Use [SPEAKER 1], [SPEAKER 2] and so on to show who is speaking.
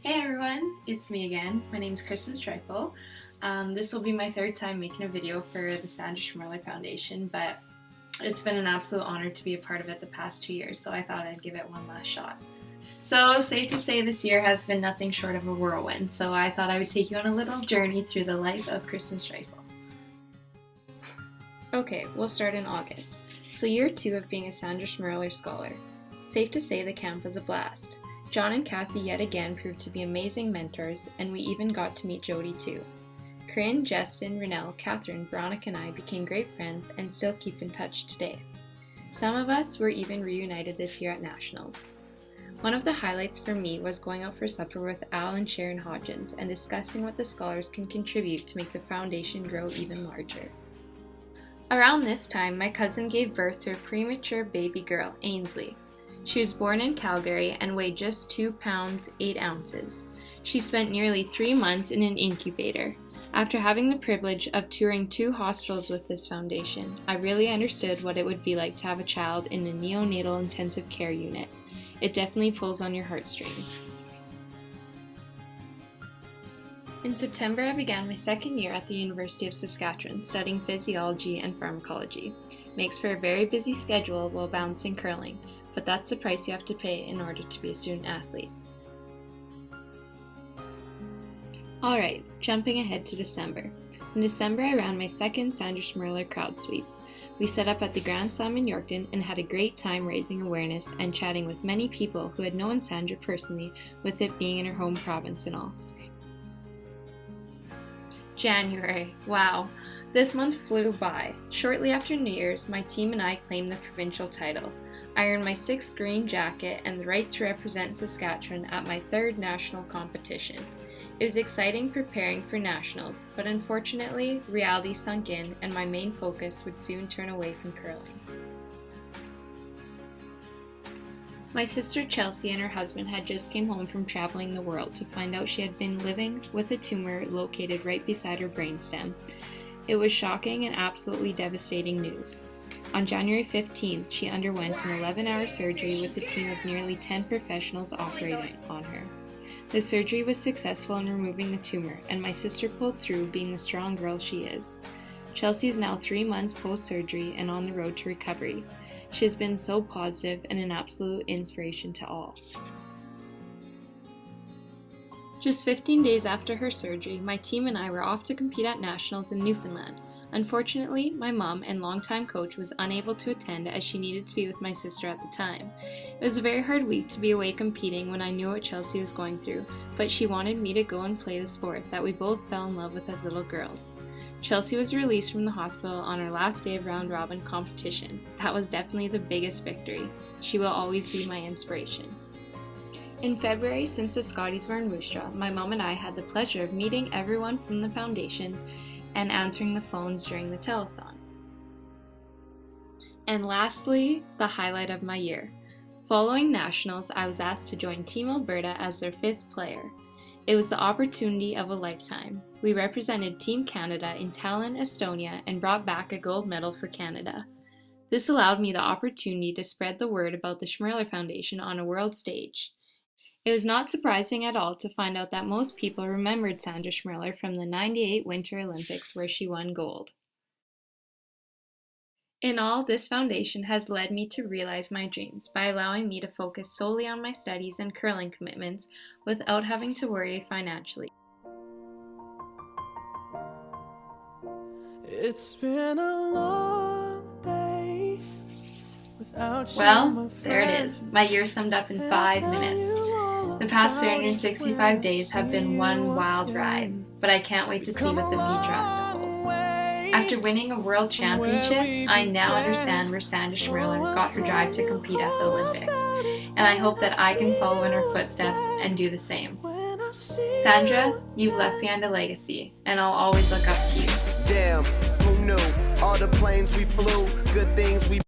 [SPEAKER 1] Hey everyone, it's me again. My name is Kristen Streifel. This will be my third time making a video for the Sandra Schmirler Foundation, but it's been an absolute honor to be a part of it the past 2 years, so I thought I'd give it one last shot. So safe to say this year has been nothing short of a whirlwind, so I thought I would take you on a little journey through the life of Kristen Streifel. Okay, we'll start in August. So year 2 of being a Sandra Schmirler scholar. Safe to say the camp was a blast. John and Kathy yet again proved to be amazing mentors, and we even got to meet Jody too. Corinne, Justin, Renelle, Catherine, Veronica and I became great friends and still keep in touch today. Some of us were even reunited this year at Nationals. One of the highlights for me was going out for supper with Al and Sharon Hodgins and discussing what the scholars can contribute to make the foundation grow even larger. Around this time, my cousin gave birth to a premature baby girl, Ainsley. She was born in Calgary and weighed just 2 pounds 8 ounces. She spent nearly 3 months in an incubator. After having the privilege of touring 2 hospitals with this foundation, I really understood what it would be like to have a child in a neonatal intensive care unit. It definitely pulls on your heartstrings. In September, I began my second year at the University of Saskatchewan studying physiology and pharmacology. Makes for a very busy schedule while balancing curling, but that's the price you have to pay in order to be a student athlete. Alright, jumping ahead to December. In December, I ran my second Sandra Schmirler crowd sweep. We set up at the Grand Slam in Yorkton and had a great time raising awareness and chatting with many people who had known Sandra personally, with it being in her home province and all. January. Wow. This month flew by. Shortly after New Year's, my team and I claimed the provincial title. I earned my 6th green jacket and the right to represent Saskatchewan at my 3rd national competition. It was exciting preparing for nationals, but unfortunately, reality sunk in and my main focus would soon turn away from curling. My sister Chelsea and her husband had just came home from traveling the world to find out she had been living with a tumor located right beside her brainstem. It was shocking and absolutely devastating news. On January 15th, she underwent an 11-hour surgery with a team of nearly 10 professionals operating on her. The surgery was successful in removing the tumor, and my sister pulled through, being the strong girl she is. Chelsea is now 3 months post-surgery and on the road to recovery. She has been so positive and an absolute inspiration to all. Just 15 days after her surgery, my team and I were off to compete at Nationals in Newfoundland. Unfortunately, my mom and longtime coach was unable to attend as she needed to be with my sister at the time. It was a very hard week to be away competing when I knew what Chelsea was going through, but she wanted me to go and play the sport that we both fell in love with as little girls. Chelsea was released from the hospital on her last day of round-robin competition. That was definitely the biggest victory. She will always be my inspiration. In February, since the Scotties were in Moose Jaw, my mom and I had the pleasure of meeting everyone from the foundation and answering the phones during the telethon. And lastly, the highlight of my year. Following Nationals, I was asked to join Team Alberta as their 5th player. It was the opportunity of a lifetime. We represented Team Canada in Tallinn, Estonia, and brought back a gold medal for Canada. This allowed me the opportunity to spread the word about the Schmirler Foundation on a world stage. It was not surprising at all to find out that most people remembered Sandra Schmirler from the '98 Winter Olympics where she won gold. In all, this foundation has led me to realize my dreams by allowing me to focus solely on my studies and curling commitments without having to worry financially.
[SPEAKER 2] It's been a long day without you,
[SPEAKER 1] Well, there it is, my year summed up in 5 minutes. The past 365 days have been one wild ride, but I can't wait to see what the future has to hold. After winning a world championship, I now understand where Sandra Schmirler got her drive to compete at the Olympics, and I hope that I can follow in her footsteps and do the same. Sandra, you've left behind a legacy, and I'll always look up to you.
[SPEAKER 3] Damn, who knew? All the planes we flew, good things we